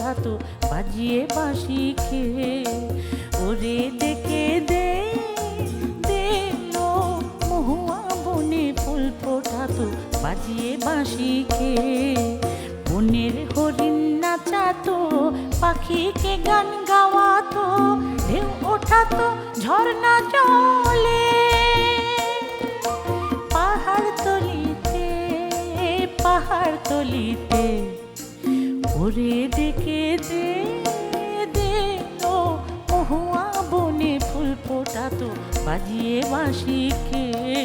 ফোটাতো বাজিয়ে বাঁশি খেয়ে। ওরে ডেকে দে দে লো মহুয়া বনে ফুল ফোটাতো বাজিয়ে বাঁশি খেয়ে। বনের হরিণ নাচাতো পাখিকে গান গাওয়াতো ঢেউ ওঠাতো ঝর্ণা জলে। পাহাড় তলিতে ওরে ডেকে দে দে লো মহুয়া বনে ফুল ফোটাতো বাজিয়ে বাঁশি খেয়ে।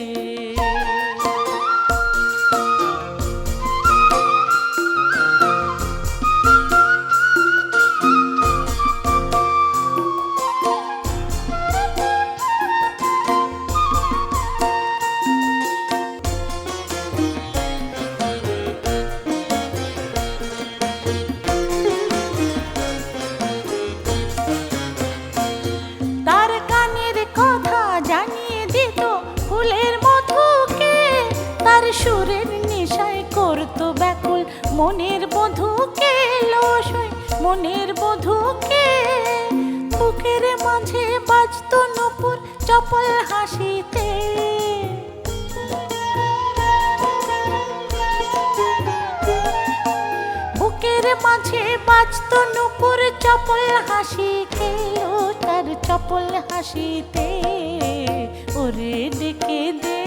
সুরের নেশায় করতো ব্যাকুল মনের বধূকে লসই মনের বধূকে। বুকের মাঝে বাজতো নূপুর চপল হাসিতে। বুকের মাঝে বাজতো নূপুর চপল হাসি খেলো তার চপল হাসিতে। ওরে ডেকে দে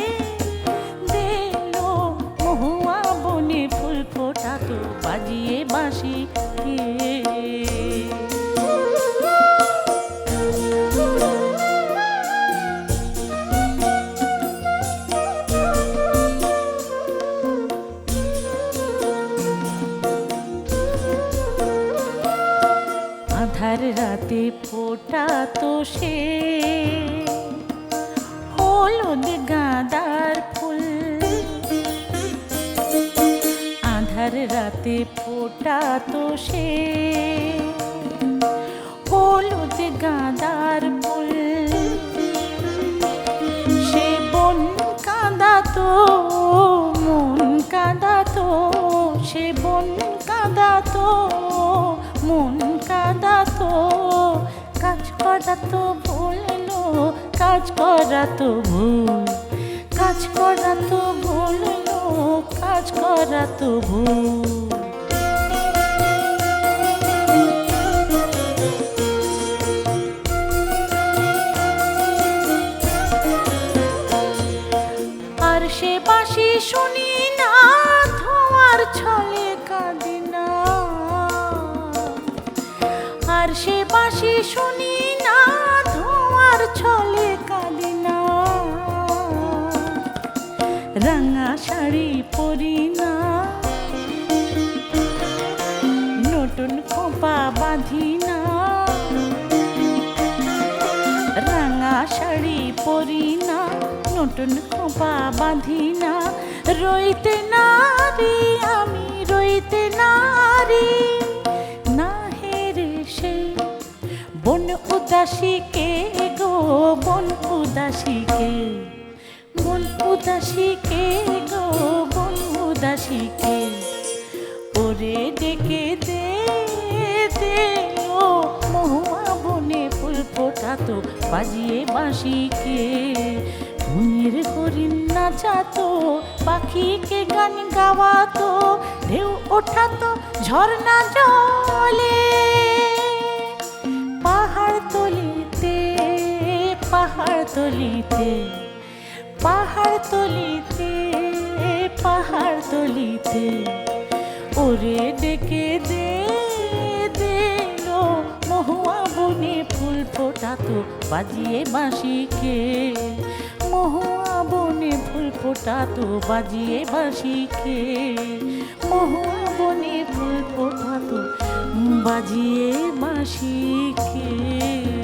মহুয়া বনে ফুল ফোটাতো বাজিয়ে বাঁশি খেয়ে। আধার রাতে ফোটাতো সে হলুদ গাঁদার ফুল। আধার রাতে ফোটাতো সে হলুদ গাঁদার ফুল। সে বন কাঁদাতো মন কাঁদাতো সে বন কাঁদাতো মন কাঁদাতো। কাজ করাতো ভুললো কাজ করাতো ভুল কাজ করাতো ভুললো কাজ করাতো ভুল। আর সে বাঁশি শুনি না ধোঁয়ার ছলে কাঁদি না। আর সে বাঁশি শুনি না ধোঁয়ার ছলে কাঁদি না। রাঙা শাড়ি পরি না নতুন খোপা বাঁধি না। রাঙা শাড়ি পরি না নতুন খোপা বাঁধি না। রইতে নারী আমি রইতে নারী না হেরে সে বন উদাসীকে গো বন উদাসীকে। বন উদাসীকে গো বন উদাসীকে। ওরে ডেকে দে দে লো মহুয়া বনে ফুল ফোটাতো বাজিয়ে বাঁশি খেয়ে। বনের হরিণ নাচাতো পাখিকে গান গাওয়াতো ঢেউ ওঠাতো ঝর্ণা জলে। পাহাড় তলিতে পাহাড় তলিতে পাহাড় তলিতে পাহাড় তলিতে। ওরে ডেকে দে দে লো মহুয়া বনে ফুল ফোটাতো বাজিয়ে বাঁশি খেয়ে। মহুয়া বনে ফুল ফোটাতো বাজিয়ে বাঁশি খেয়ে। মহুয়া বনে ফুল ফোটাতো বাজিয়ে বাঁশি খেয়ে।